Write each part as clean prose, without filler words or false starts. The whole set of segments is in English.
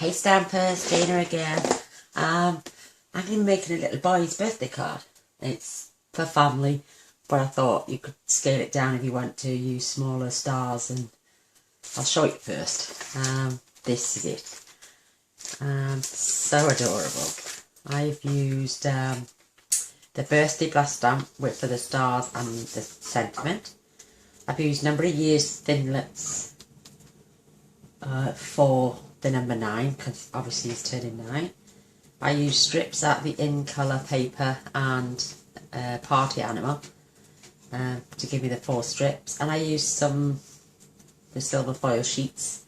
Hey Stampers, Gaynor again. I'm going to be making a little boy's birthday card. It's for family, but I thought you could scale it down if you want to, use smaller stars, and I'll show you first. This is it. So adorable. I've used the birthday blast stamp for the stars and the sentiment. I've used number of years thinlets for the number 9, because obviously he's turning 9. I use strips out of the in colour paper and party animal to give me the 4 strips, and I use the silver foil sheets.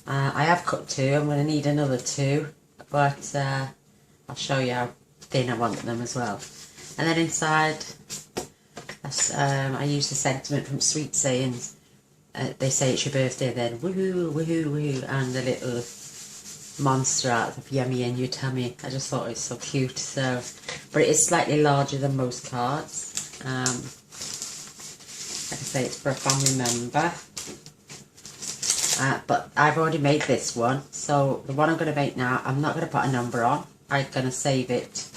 I have cut 2. I'm going to need another 2, but I'll show you how thin I want them as well. And then inside, I use the sentiment from Sweet Sayings. They say it's your birthday, then woohoo, woohoo, woohoo, and the little monster out of yummy in your tummy. I just thought it was so cute. So, but it is slightly larger than most cards. Like I say, it's for a family member. But I've already made this one, so the one I'm going to make now, I'm not going to put a number on. I'm going to save it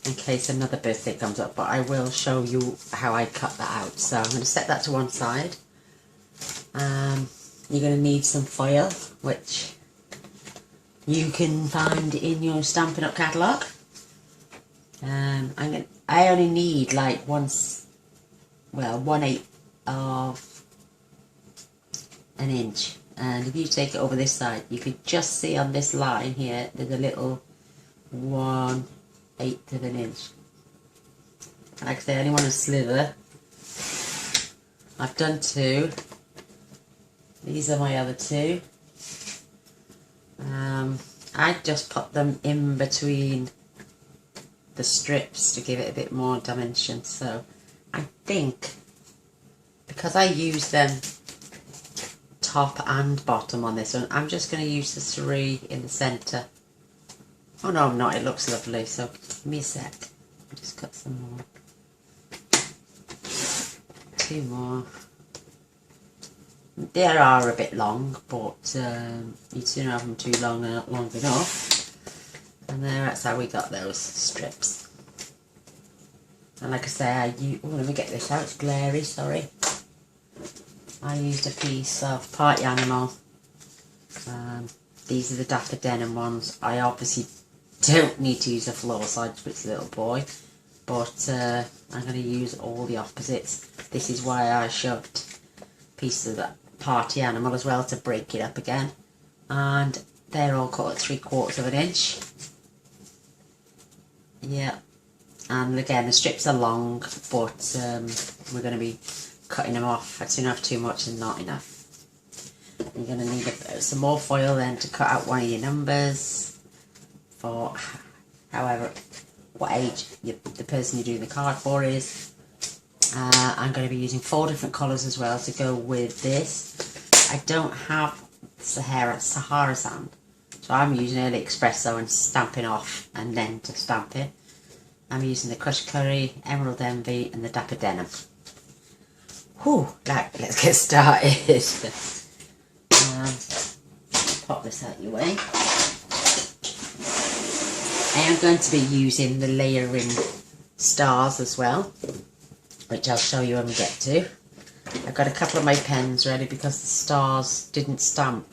in case another birthday comes up, but I will show you how I cut that out. So I'm going to set that to one side. You're going to need some foil, which you can find in your Stampin' Up catalogue. I only need like 1/8 of an inch, and if you take it over this side, you could just see on this line here there's a little 1/8 of an inch. Like I say, I only want a sliver. I've done 2. These are my other 2. I just put them in between the strips to give it a bit more dimension. So I think because I use them top and bottom on this one, I'm just going to use the 3 in the centre. Oh no, I'm not. It looks lovely. So give me a sec. I'll just cut some more. 2 more. They are a bit long, but you'd sooner have them too long than not long enough. And that's how we got those strips. And like I say, let me get this out, it's glary, sorry. I used a piece of party animal. These are the Dapper Denim ones. I obviously don't need to use a floor side, it's a little boy. But I'm going to use all the opposites. This is why I shoved pieces of that party animal as well, to break it up again. And they're all cut at 3/4 of an inch. Yeah, and again the strips are long, but we're going to be cutting them off. I'd sooner have too much than not enough. You're going to need some more foil then to cut out one of your numbers for what age the person you're doing the card for is. I'm going to be using 4 different colours as well to go with this. I don't have Sahara sand, so I'm using Early Espresso and stamping off and then to stamp it. I'm using the Crushed Curry, Emerald Envy and the Dapper Denim. Whew, right, let's get started. Pop this out your way. I am going to be using the layering stars as well, which I'll show you when we get to. I've got a couple of my pens ready because the stars didn't stamp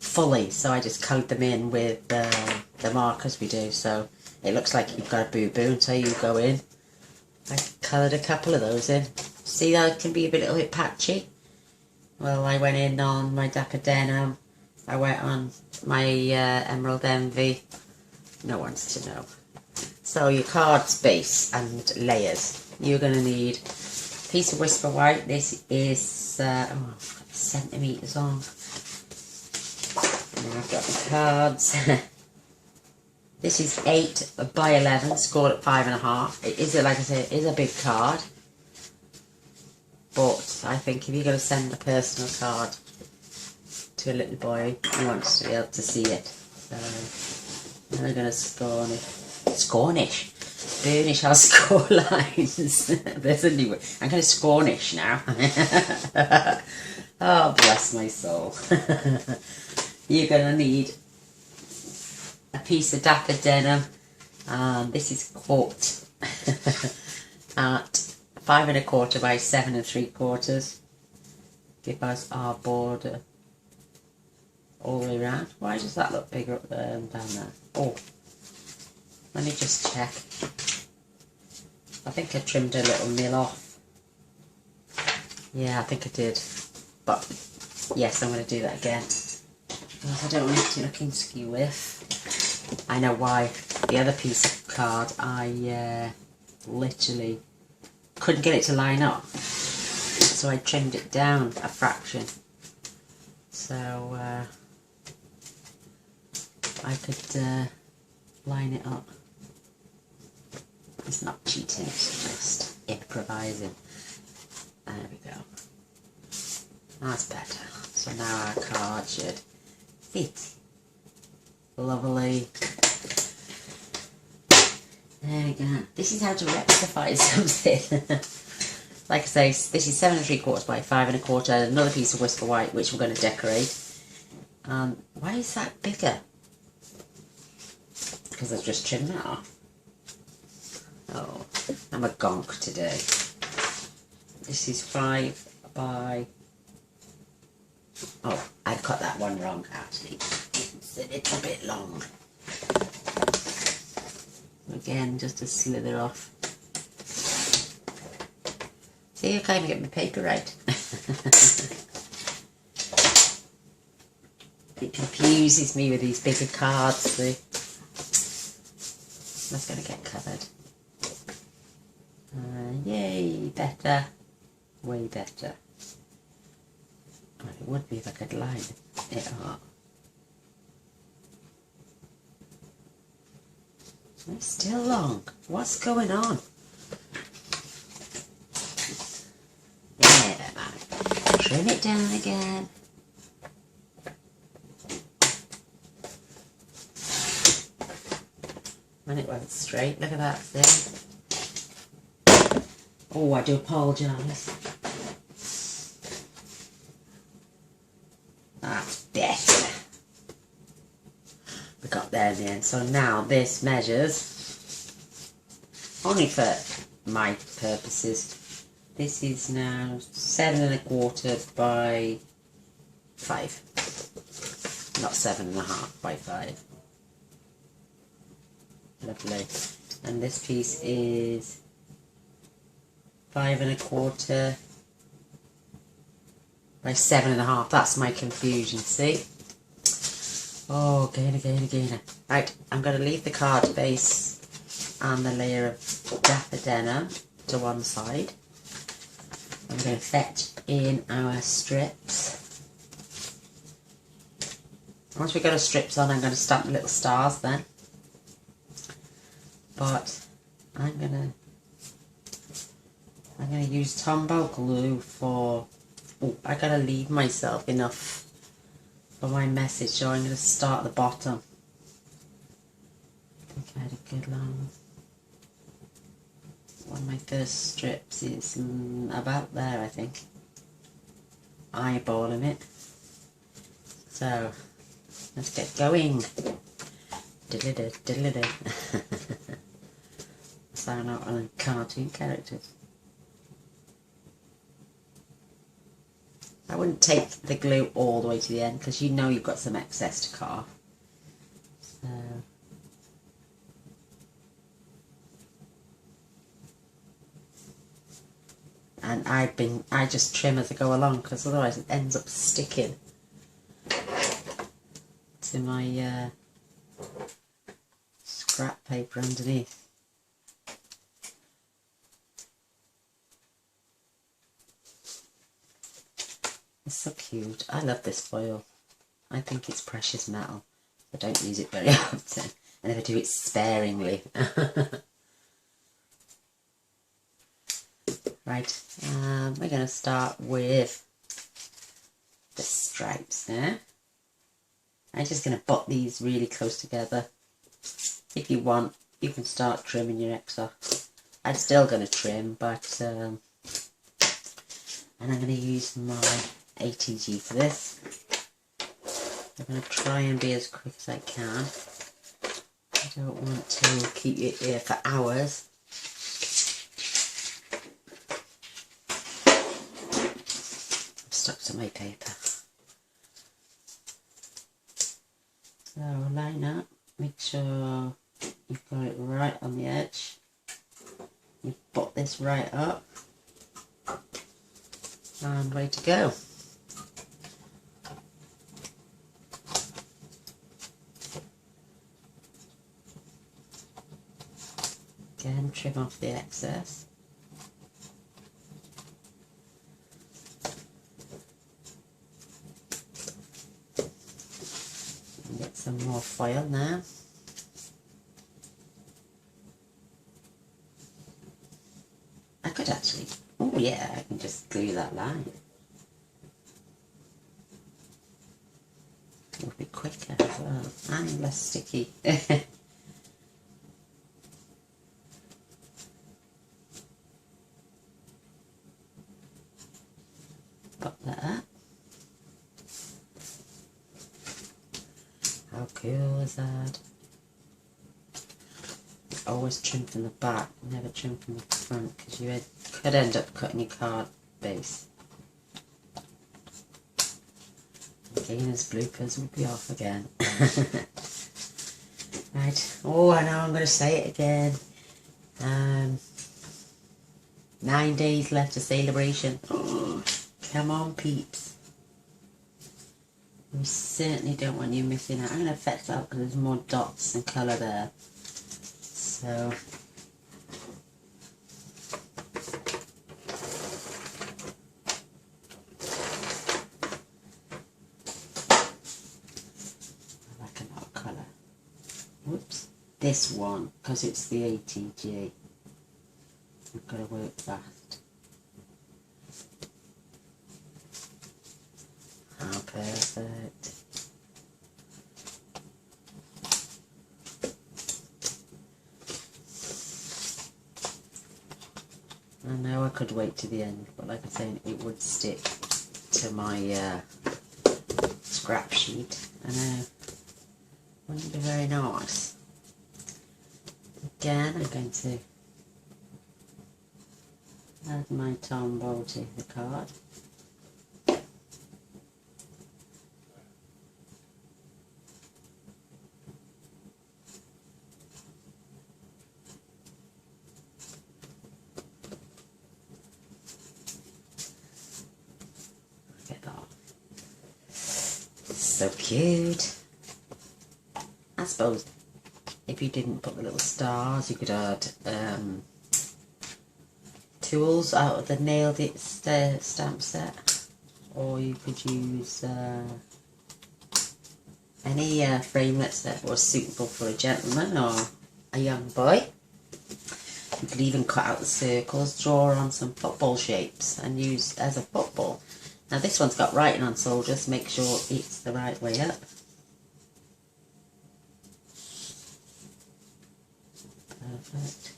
fully, so I just coloured them in with the markers we do, so it looks like you've got a boo-boo until you go in. I coloured a couple of those in. See how it can be a little bit patchy? Well, I went in on my Dapper Denim, I went on my Emerald Envy. No one's to know. So your card space and layers. You're going to need a piece of Whisper White. This is centimetres long. And I've got the cards. This is 8 by 11, scored at 5.5. It is, like I say, it is a big card. But I think if you're going to send a personal card to a little boy, he wants to be able to see it. So I'm going to burnish our score lines. There's a new one. I'm going to scornish now. Oh, bless my soul. You're going to need piece of dapper denim. This is cut at 5 1/4 by 7 3/4. Give us our border all the way around. Why does that look bigger up there and down there? Oh, let me just check. I think I trimmed a little nil off. Yeah, I think I did. But yes, I'm going to do that again, because I don't want it to looking skew with. I know why. The other piece of card, I literally couldn't get it to line up, so I trimmed it down a fraction, so I could line it up. It's not cheating, it's just improvising. There we go. That's better. So now our card should fit. Lovely. There we go. This is how to rectify something. Like I say, this is 7 3/4 by 5 1/4. Another piece of Whisper White, which we're going to decorate. Why is that bigger? Because I've just trimmed that off. Oh, I'm a gonk today. This is 5 by... Oh, I cut that one wrong actually. It's a little bit long. Again, just to slither off. See, I can't even get my paper right. It confuses me with these bigger cards, see. That's going to get covered. Yay, better. Way better. Well, it would be if I could line it up. It's still long. What's going on? Never mind. Trim it down again. And it went straight. Look at that thing. Oh, I do apologise. That's better. We got there in the end. So now this measures, only for my purposes, this is now 7 1/4 by 5. Not 7 1/2 by 5. Lovely. And this piece is 5 1/4 by 7 1/2. That's my confusion, see? Oh, Gaynor. Right, I'm going to leave the card base and the layer of dapper denim to one side. I'm going to fetch in our strips. Once we got our strips on, I'm going to stamp the little stars then. But I'm going to use Tombow glue for... Oh, I got to leave myself enough for my message, so I'm going to start at the bottom. I think I had a good long... One of my first strips is about there, I think. Eyeballing it. So, let's get going. Diddle-da, diddle-da. Sound out on cartoon characters. I wouldn't take the glue all the way to the end, because you know you've got some excess to cut off. So, and I just trim as I go along, because otherwise it ends up sticking to my scrap paper underneath. It's so cute. I love this foil. I think it's precious metal. I don't use it very often, and if I do it sparingly. Right, we're going to start with the stripes there. I'm just going to butt these really close together. If you want, you can start trimming your extra. I'm still going to trim, but and I'm going to use my ATG for this. I'm going to try and be as quick as I can. I don't want to keep it here for hours. I've stuck to my paper. So line up, make sure you've got it right on the edge. You put this right up and way to go. Again, trim off the excess. And get some more foil now. I could actually, oh yeah, I can just glue that line. It would be quicker as well, and less sticky. Pop that up. How cool is that? Always trim from the back, never trim from the front, because you could end up cutting your card base. Gaynor's bloopers will be off again. Right, oh I know I'm going to say it again. 9 days left to celebration. Oh, come on peeps. We certainly don't want you missing out. I'm going to effect that because there's more dots and colour there. So I like another colour. Whoops. This one, because it's the ATG. I've got to work fast. How perfect. I know I could wait to the end, but like I say, it would stick to my scrap sheet. I know. Wouldn't be very nice. Again, I'm going to add my Tombow to the card. So cute. I suppose if you didn't put the little stars, you could add tools out of the Nailed It stamp set, or you could use any framelets that were suitable for a gentleman or a young boy. You could even cut out the circles, draw on some football shapes and use as a football. Now this one's got writing on, so just make sure it's the right way up. Perfect.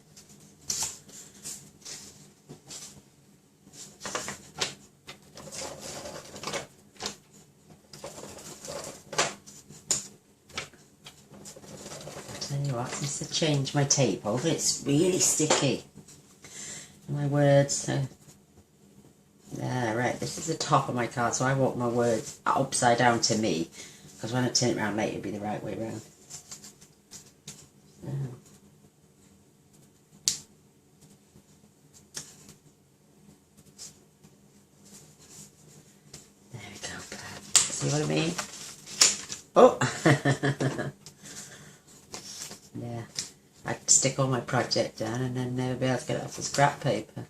I'll tell you what, since I changed my tape over, it's really sticky. My words yeah, right, this is the top of my card, so I want my words upside down to me, because when I turn it around later, it'll be the right way around. So. There we go. See what I mean? Oh! Yeah, I could stick all my project down and then never be able to get it off the scrap paper.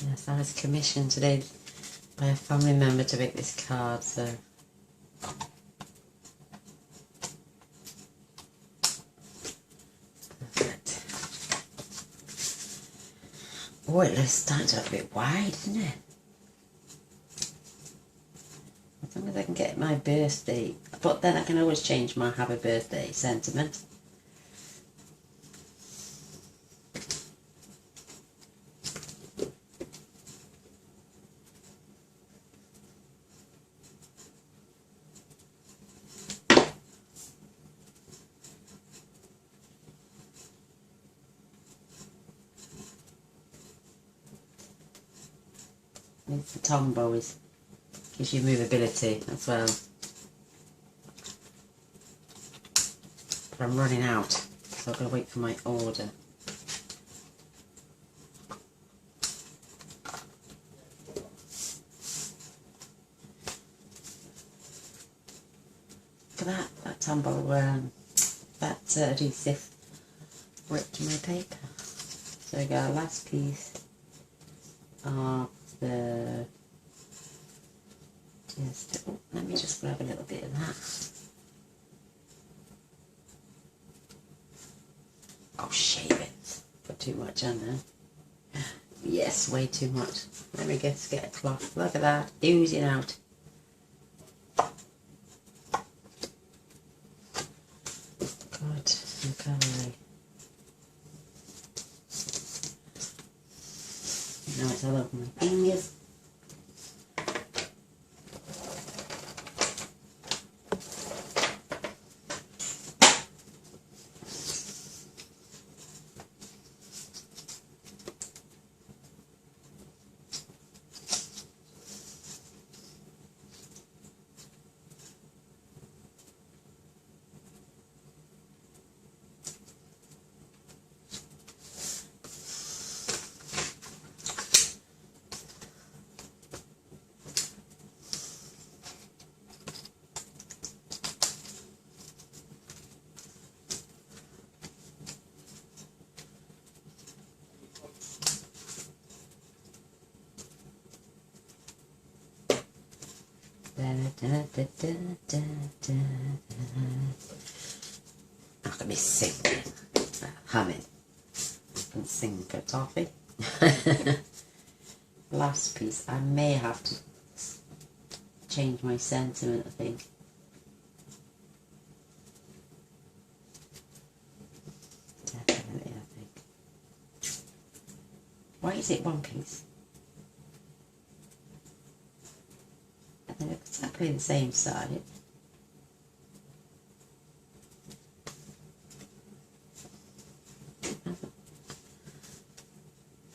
Yes, I was commissioned today by a family member to make this card, so perfect. Oh, it's starting to look a bit wide, isn't it? As long as I can get my birthday, but then I can always change my happy birthday sentiment. It's the Tombow, gives you movability as well. But I'm running out, so I've got to wait for my order. Look at that Tombow, that adhesive ripped my paper. So we got our last piece of the, let me just grab a little bit of that. Oh, shave it. Put too much on there. Yes, way too much. Let me just get a cloth. Look at that, oozing out. God, okay. Now it's all over my fingers. I'm gonna be singing, humming. I can sing for toffee. Last piece. I may have to change my sentiment, I think. Definitely, I think. Why is it one piece? And they're exactly the same side.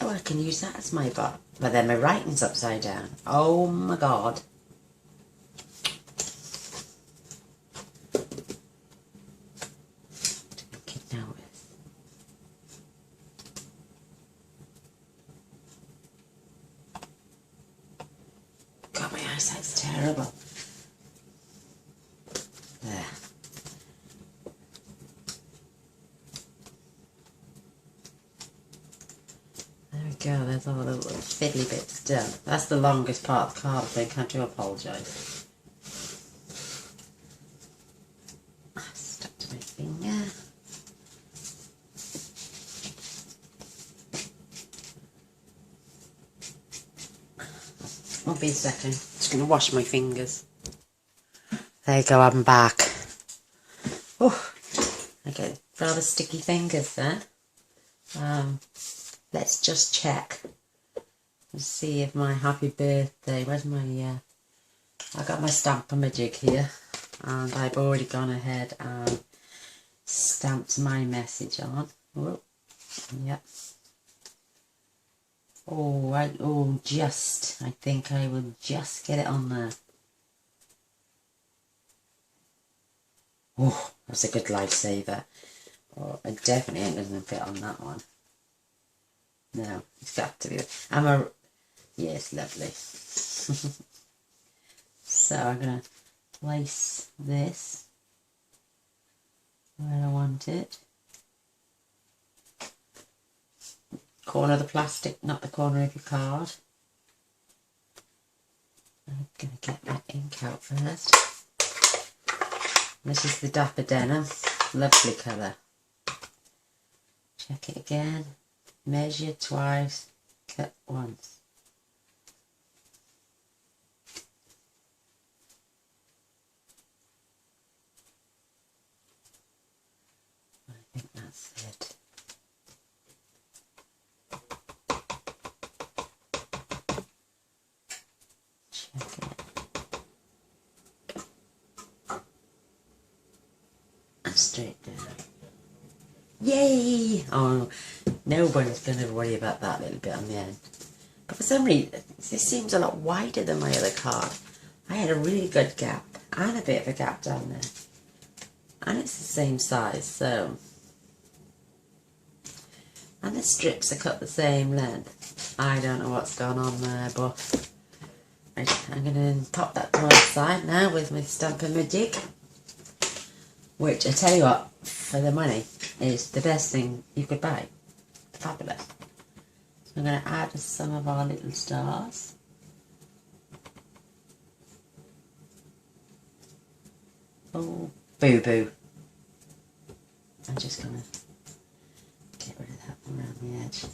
Oh, I can use that as my bar. But then my writing's upside down. Oh my god. God, my eyesight's terrible. There. There we go, there's all the little fiddly bits done. That's the longest part of the card, I think. I do apologise. Stuck to my finger. Won't be a second. Just going to wash my fingers. There you go, I'm back. Oh, I get rather sticky fingers there. Let's just check and see if my happy birthday, where's my, I got my stamp-a-majig here, and I've already gone ahead and stamped my message on. Oh, yep. Oh, I think I will just get it on there. Oh, that's a good lifesaver. Oh, I definitely ain't going to fit on that one. No, it's got to be. Yes, lovely. So I'm going to place this where I want it. Corner of the plastic, not the corner of your card. I'm going to get that ink out first. This is the Dapper Denim. Lovely colour. Check it again. Measure twice. Cut once. I think that's it. Check it. And straight down. Yay! Oh, no one's going to worry about that little bit on the end. But for some reason, this seems a lot wider than my other card. I had a really good gap and a bit of a gap down there. And it's the same size, so... And the strips are cut the same length. I don't know what's going on there, but... Right, I'm going to pop that to one side now with my Stampin' Magic. Which, I tell you what, for the money, is the best thing you could buy. Fabulous. So I'm going to add some of our little stars. Oh, boo-boo. I'm just going to get rid of that one around the edge.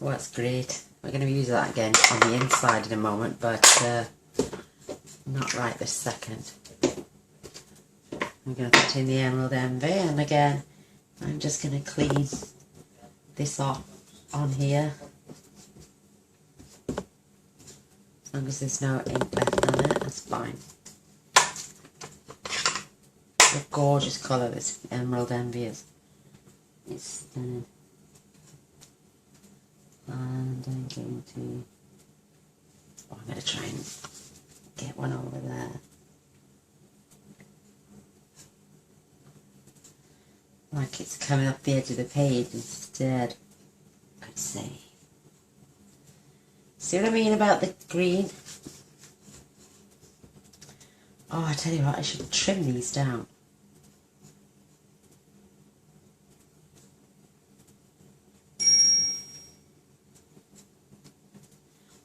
Oh, that's great. We're going to use that again on the inside in a moment, but not right this second. I'm going to put in the Emerald Envy, and again, I'm just going to clean this off on here. As long as there's no ink left on it, that's fine. It's a gorgeous colour, this Emerald Envy is. It's stunning. And I'm going to... Oh, I'm going to try and get one over there. Like it's coming up the edge of the page instead, I'd say. See what I mean about the green? Oh, I tell you what, I should trim these down.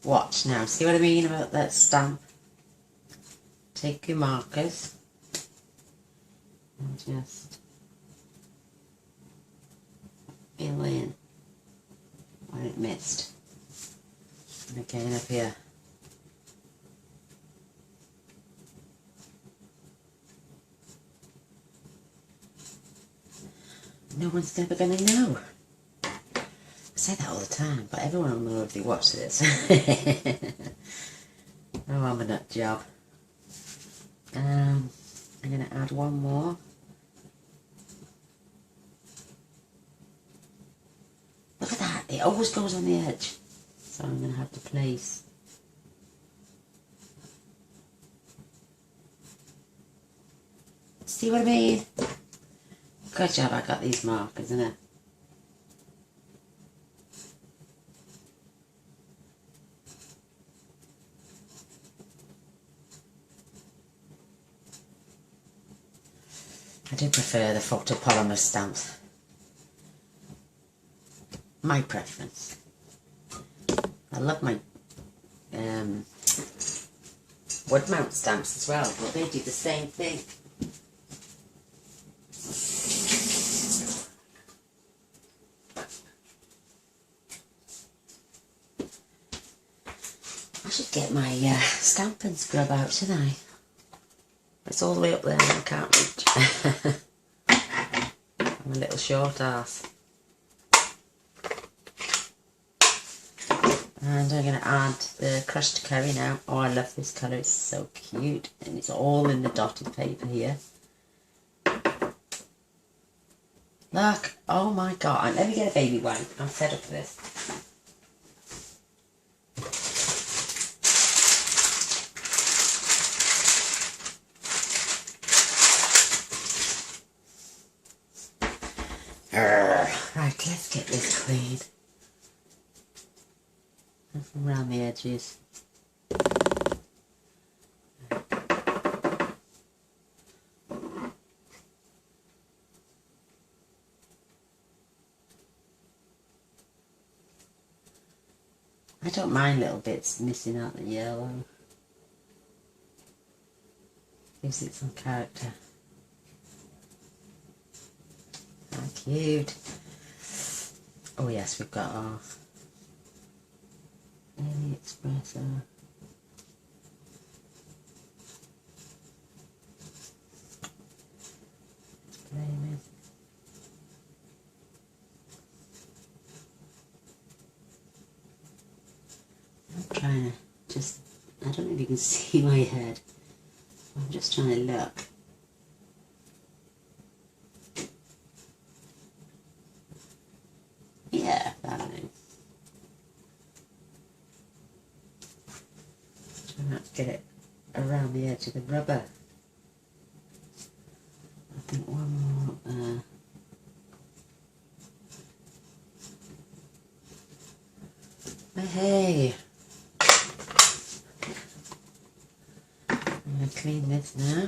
Watch now, see what I mean about that stamp? Take your markers and just fill in where it missed. And again up here. No one's never going to know. I say that all the time, but everyone will know if they watch this. Oh, I'm a nut job. I'm going to add one more. Look at that, it always goes on the edge. So I'm going to have to place. See what I mean? Good job I got these markers, isn't it? I do prefer the photopolymer stamps. My preference. I love my wood mount stamps as well, but they do the same thing. I should get my stamping scrub out, shouldn't I? It's all the way up there and I can't reach. I'm a little short ass. And I'm going to add the crushed curry now. Oh, I love this colour, it's so cute. And it's all in the dotted paper here. Look, oh my god. Let me get a baby one. I'm fed up with this. Right, let's get this clean. And from around the edges. I don't mind little bits missing out the yellow. Gives it some character. How cute. Oh yes, we've got our Daily Espresso. Flaming. you can see my head. I'm just trying to look. Yeah, that'll do. Try not to get it around the edge of the rubber. I think one more up there. Hey! I'm going to clean this now.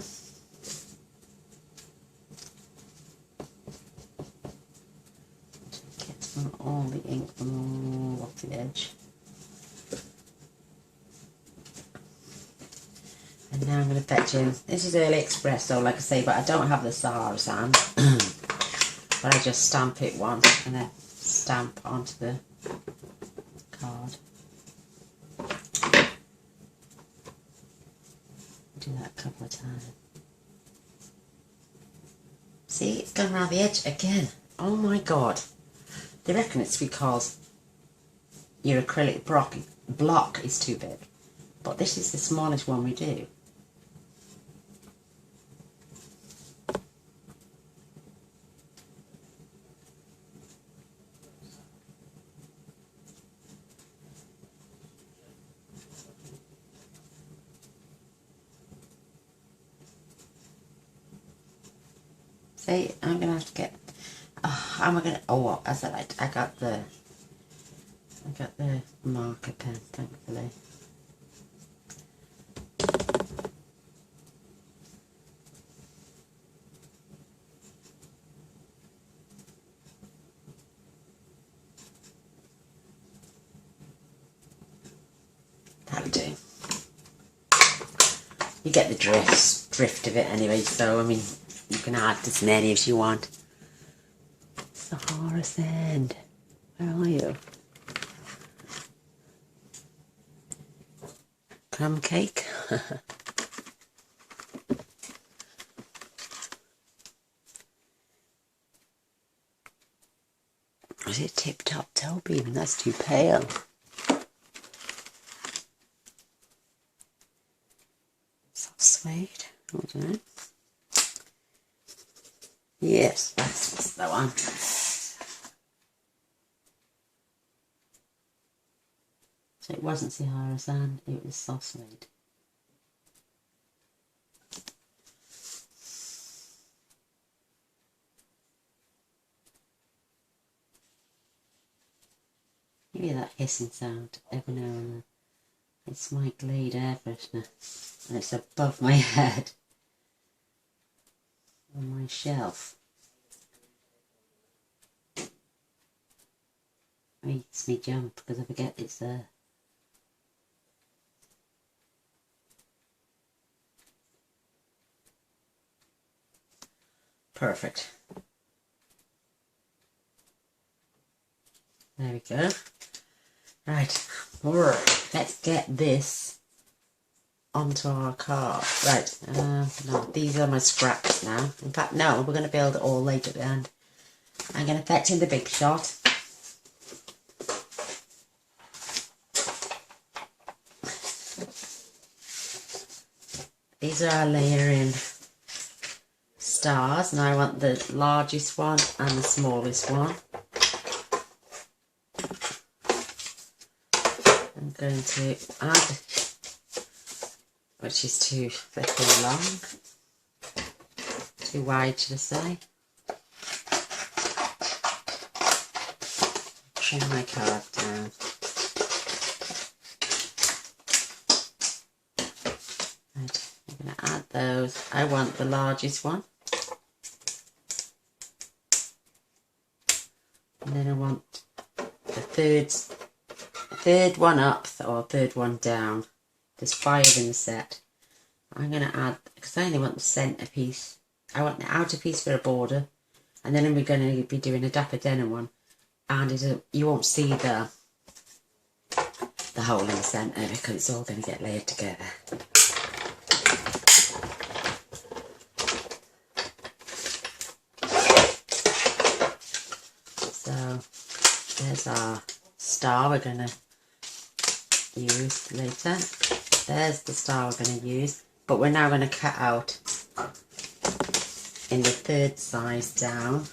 Get some all the ink from all off the edge. And now I'm going to fetch in, this is early espresso like I say, but I don't have the Sahara sand. But I just stamp it once and then stamp onto the card. Do that a couple of times. See, it's gone around the edge again. Oh my god. They reckon it's because your acrylic block is too big. But this is the smallest one we do. See, I'm gonna have to get. How am I gonna? Oh, what? I said I got the marker pen, thankfully. That'll do. You get the drift of it anyway. So I mean. You can add as many as you want. Sahara sand. Where are you? Crumb cake. Is it Tip Top Toe Bean? That's too pale. Soft suede. Hold on. Yes, that's the one. So it wasn't Sahara sand, it was soft suede. You hear that hissing sound every now and then. It's my Glade air freshener, and it's above my head. On my shelf. Makes me jump because I forget it's there. Perfect. There we go. Right, let's get this onto our card. Right, no, these are my scraps now. In fact, no, we're going to build it all later at the end. I'm going to fetch in the big shot. These are our layering stars, and I want the largest one and the smallest one. I'm going to add, which is too little long, too wide should I say. Trim my card down. Right, I'm going to add those. I want the largest one. And then I want the third one up or third one down. There's 5 in the set. I'm going to add, because I only want the centre piece. I want the outer piece for a border. And then we're going to be doing a dapper denim one. And you won't see the hole in the centre because it's all going to get layered together. So there's our star we're going to use later. there's the star we're going to use, but we're now going to cut out in the third size down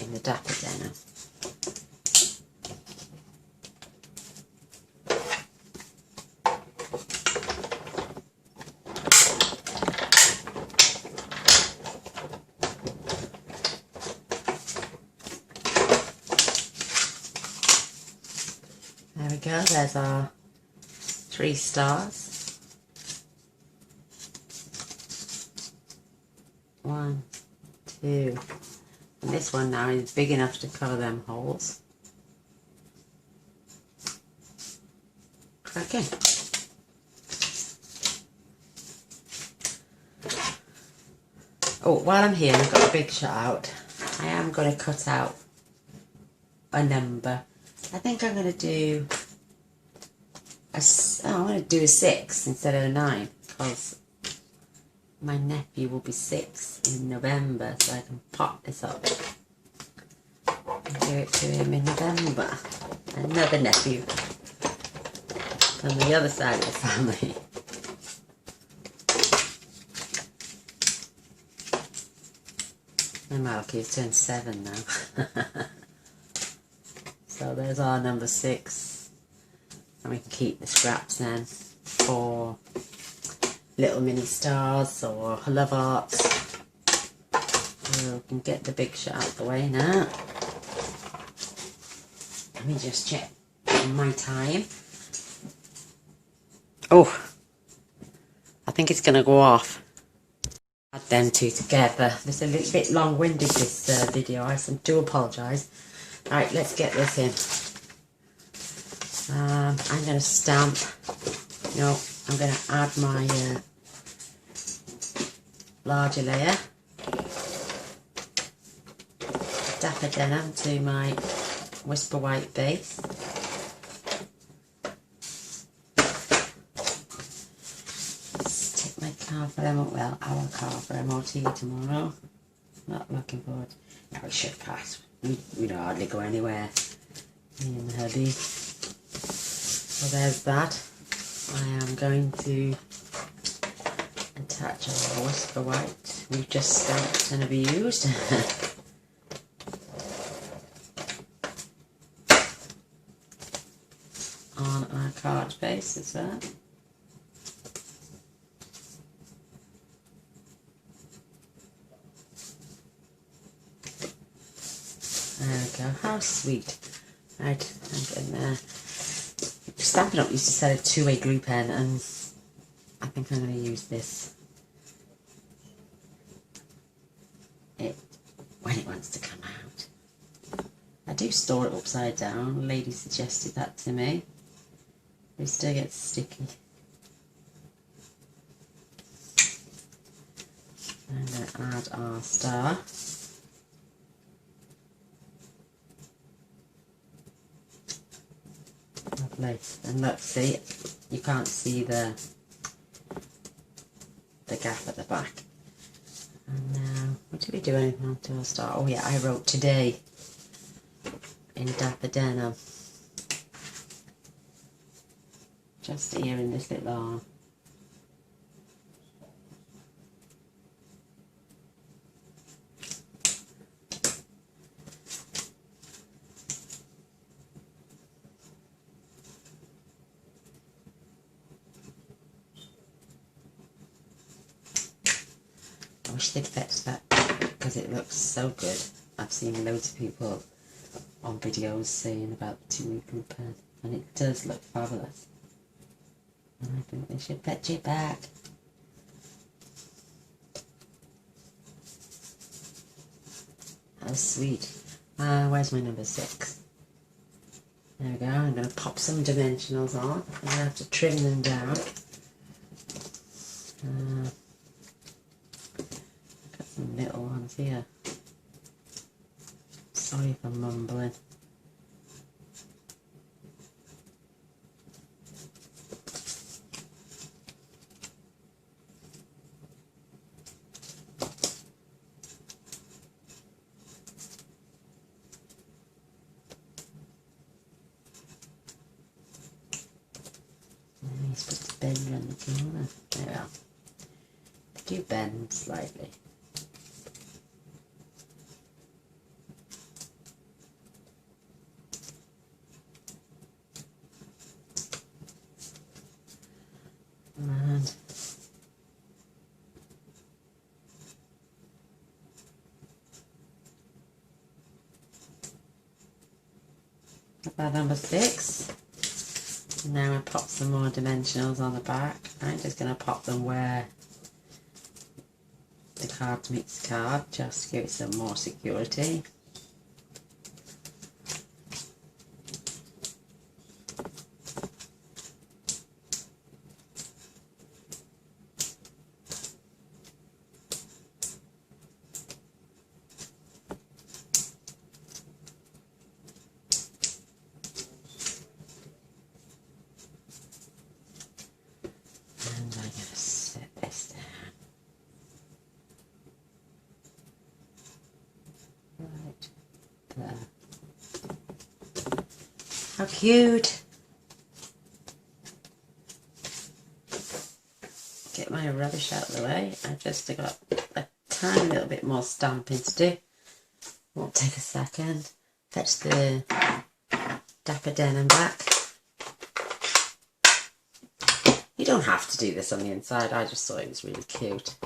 in the dapper denim. There we go, there's our 3 stars. 1, 2, and this one now is big enough to cover them holes. Cracking. Oh, while I'm here and I've got a big shot out, I am going to cut out a number. I think I'm going to do a 6 instead of a 9, because my nephew will be 6 in November, so I can pop this up and do it to him in November. Another nephew from the other side of the family. My Malky's turned 7 now. So there's our number 6, and we can keep the scraps then for little mini stars or love arts. We can get the big shot out of the way now. Let me just check my time. Oh, I think it's going to go off. Add them two together. This is a little bit long-winded, this video. I do apologise. Right, let's get this in. I'm going to stamp. No, I'm going to add my larger layer. Dapper denim to my whisper white base. Stick my card for our card for MOT tomorrow. Not looking forward. No, we should pass. We don't hardly go anywhere. Me and the hubby. So there's that. I am going to attach our whisper white. We've just stamped and have used. On our card base as well. There we go, how sweet. Right, I'm getting there. Stampin' Up used to sell a 2-way glue pen, and I think I'm going to use this when it wants to come out. I do store it upside down. A lady suggested that to me. It still gets sticky. I'm going to add our star. Lovely. And look, see, you can't see the gap at the back. And now, what did we do anything onto our star? Oh yeah, I wrote today in dapper denim. Just here in this little arm. I wish they'd fetch that because it looks so good. I've seen loads of people on videos saying about the 2-way glue pen, and it does look fabulous. And I think they should fetch it back. How sweet. Where's my number 6? There we go. I'm going to pop some dimensionals on. I'm going to have to trim them down. Got some little ones here. Sorry if I'm mumbling. Nice bit to bend around the corner. There we are. Do bend slightly. And about number 6. Now I pop some more dimensionals on the back. I'm just going to pop them where the card meets the card, just to give it some more security. And I'm going to set this down. Right there. How cute! Get my rubbish out of the way. I've just got a tiny little bit more stamping to do. Won't take a second. Fetch the Dapper Denim back. You don't have to do this on the inside. I just thought it was really cute.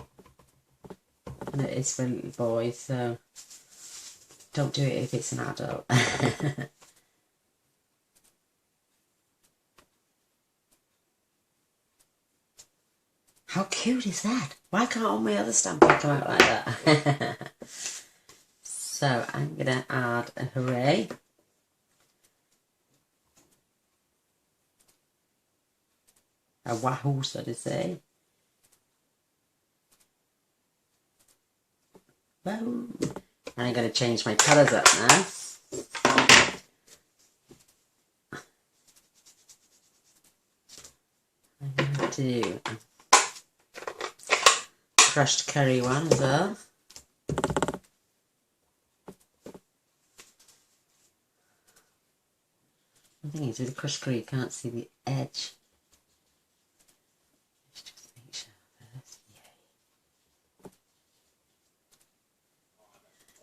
And it is for little boys, so don't do it if it's an adult. How cute is that? Why can't all my other stamping come out like that? So I'm going to add a hooray. A wahoo, so to say. Wahoo. I'm going to change my colours up now. I'm going to do crushed curry one as well. The thing is, with the crushed curry you can't see the edge. Let's just make sure first. Yay.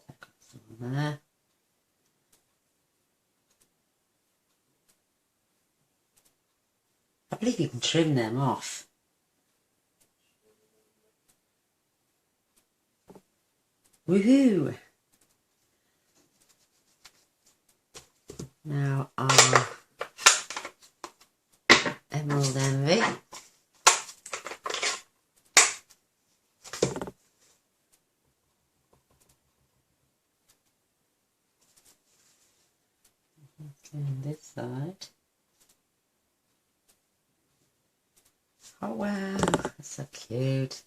I've got some there. I believe you can trim them off. Woohoo! Now our Emerald Envy. On this side. Oh wow, that's so cute.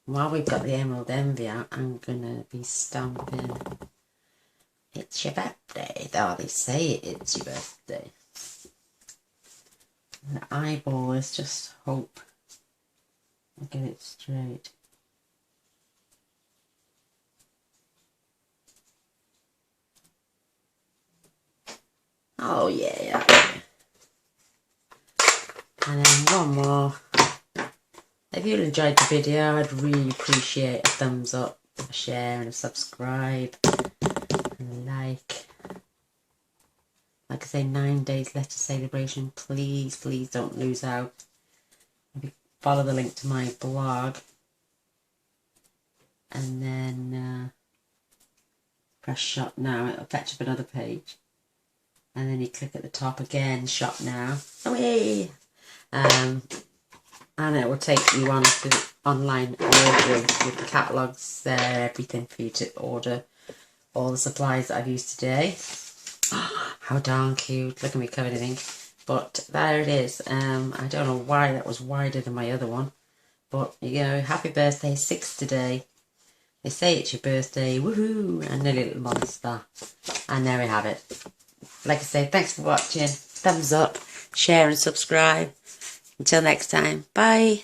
While we've got the Emerald Envy out, I'm gonna be stamping It's Your Birthday. Oh, they say it's your birthday. And the eyeball is just hope I get it straight. Oh yeah. And then one more. If you enjoyed the video, I'd really appreciate a thumbs up, a share and a subscribe and a like. Like I say, 9 days letter celebration. Please, please don't lose out. Follow the link to my blog and then press shop now. It'll fetch up another page. And then you click at the top again, shop now. Away! And it will take you on to the online ordering with the catalogues there, everything for you to order. All the supplies that I've used today. Oh, how darn cute. Look at me covered in ink. But there it is. I don't know why that was wider than my other one. But, you know, happy birthday, 6 today. They say it's your birthday, woohoo, and a little monster. And there we have it. Like I say, thanks for watching. Thumbs up, share and subscribe. Until next time, bye.